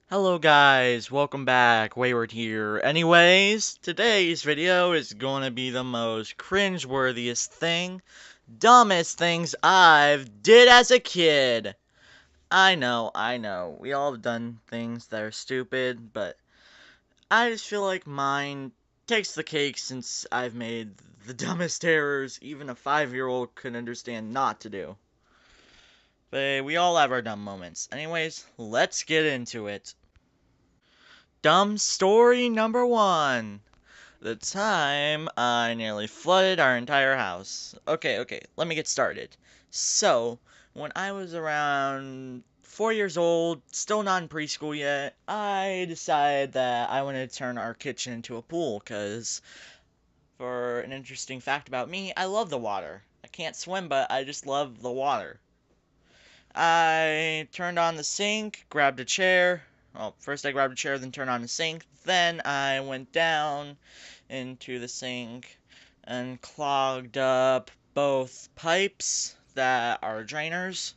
Hello guys, welcome back, Wayward here. Anyways, today's video is gonna be the most cringe-worthiest thing, dumbest things I've did as a kid. I know, we all have done things that are stupid, but I just feel like mine takes the cake since I've made the dumbest errors even a 5-year-old could understand not to do. But we all have our dumb moments. Anyways, let's get into it. Dumb story number one. The time I nearly flooded our entire house. Okay, let me get started. So, when I was around 4 years old, still not in preschool yet, I decided that I wanted to turn our kitchen into a pool, because, for an interesting fact about me, I love the water. I can't swim, but I just love the water. I turned on the sink, grabbed a chair. Well, first I grabbed a chair, then turned on the sink. Then I went down into the sink and clogged up both pipes that are drainers.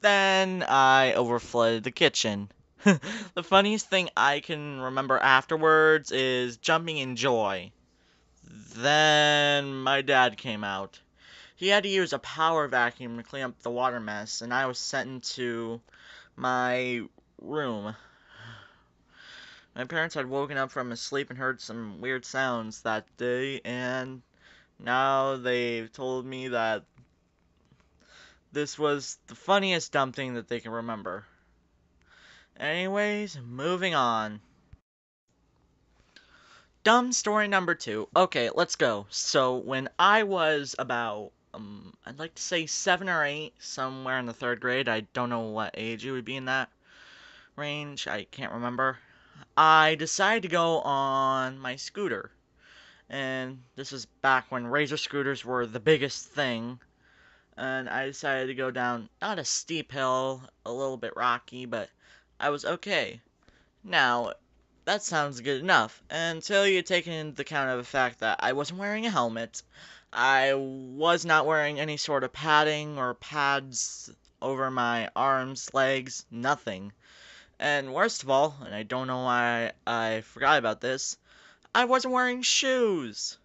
Then I overflooded the kitchen. The funniest thing I can remember afterwards is jumping in joy. Then my dad came out. He had to use a power vacuum to clean up the water mess, and I was sent into my room. My parents had woken up from a sleep and heard some weird sounds that day, and now they've told me that this was the funniest dumb thing that they can remember. Anyways, moving on. Dumb story number two. Okay, let's go. So, when I was about, I'd like to say 7 or 8, somewhere in the third grade, I don't know what age it would be in that range, I can't remember. I decided to go on my scooter. And this was back when razor scooters were the biggest thing. And I decided to go down not a steep hill, a little bit rocky, but I was okay. Now, that sounds good enough until you take into account of the fact that I wasn't wearing a helmet. I was not wearing any sort of padding or pads over my arms, legs, nothing. And worst of all, and I don't know why I forgot about this, I wasn't wearing shoes.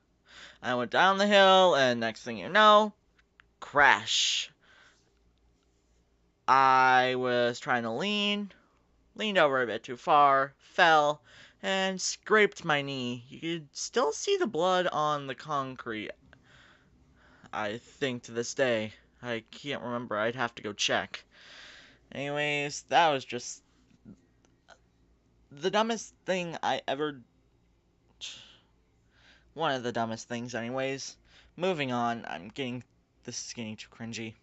I went down the hill, and next thing you know, crash. I was trying to leaned over a bit too far, fell, and scraped my knee. You could still see the blood on the concrete, I think, to this day. I can't remember, I'd have to go check. Anyways, that was just the dumbest thing I ever. One of the dumbest things, anyways. Moving on, This is getting too cringy.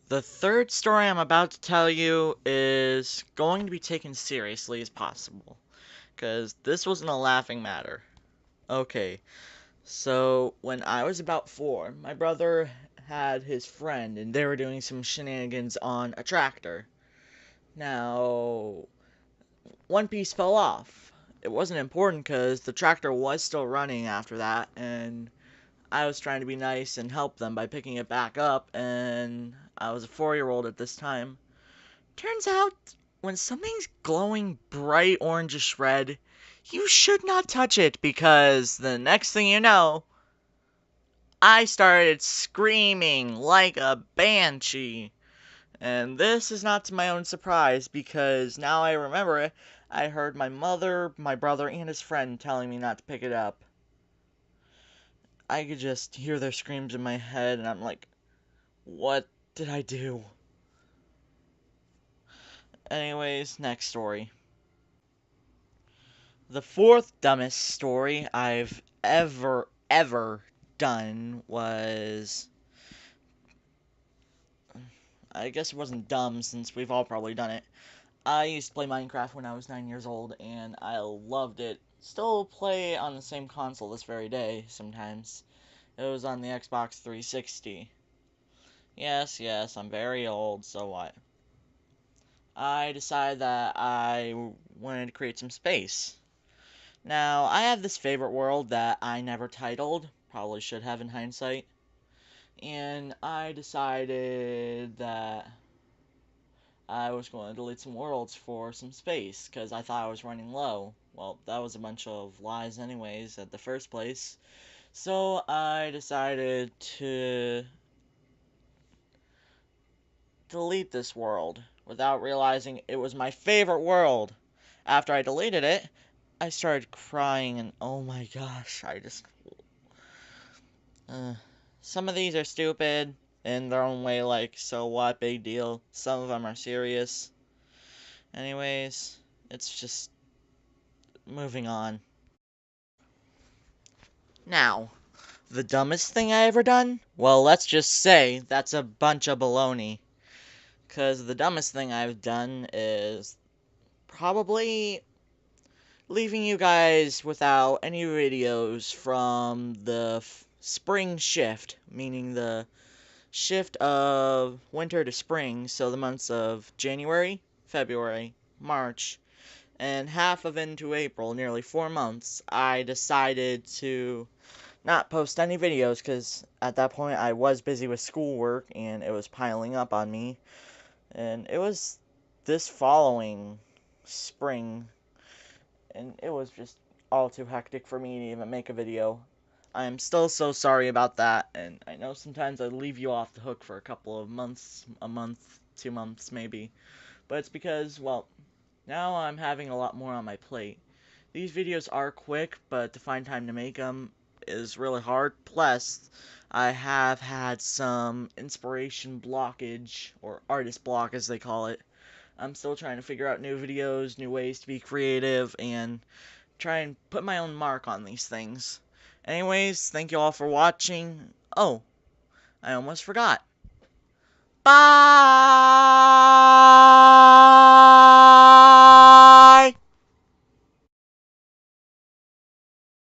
The third story I'm about to tell you is going to be taken seriously as possible, because this wasn't a laughing matter. Okay, so when I was about 4, my brother had his friend, and they were doing some shenanigans on a tractor. Now, one piece fell off. It wasn't important because the tractor was still running after that, and I was trying to be nice and help them by picking it back up, and I was a 4-year-old at this time. Turns out, when something's glowing bright orangish red, you should not touch it, because the next thing you know, I started screaming like a banshee. And this is not to my own surprise, because now I remember it, I heard my mother, my brother, and his friend telling me not to pick it up. I could just hear their screams in my head, and I'm like, what did I do? Anyways, next story. The fourth dumbest story I've ever done was. I guess it wasn't dumb since we've all probably done it. I used to play Minecraft when I was 9 years old, and I loved it. Still play on the same console this very day sometimes. It was on the Xbox 360. Yes, I'm very old, so what? I decided that I wanted to create some space. Now, I have this favorite world that I never titled, probably should have in hindsight, and I decided that I was going to delete some worlds for some space, because I thought I was running low. Well, that was a bunch of lies anyways at the first place. So I decided to delete this world without realizing it was my favorite world. After I deleted it, I started crying and oh my gosh, uh, some of these are stupid in their own way, like, so what, big deal. Some of them are serious. Anyways, it's just moving on. Now, the dumbest thing I ever done? Well, let's just say that's a bunch of baloney. Because the dumbest thing I've done is probably leaving you guys without any videos from the spring shift, meaning the shift of winter to spring, so the months of January, February, March, and half of into April, nearly 4 months. I decided to not post any videos because at that point I was busy with schoolwork and it was piling up on me. And it was this following spring, and it was just all too hectic for me to even make a video. I am still so sorry about that, and I know sometimes I leave you off the hook for a couple of months, a month, 2 months maybe, but it's because, well, now I'm having a lot more on my plate. These videos are quick, but to find time to make them is really hard. Plus, I have had some inspiration blockage, or artist block as they call it. I'm still trying to figure out new videos, new ways to be creative, and try and put my own mark on these things. Anyways, thank you all for watching. Oh, I almost forgot. Bye!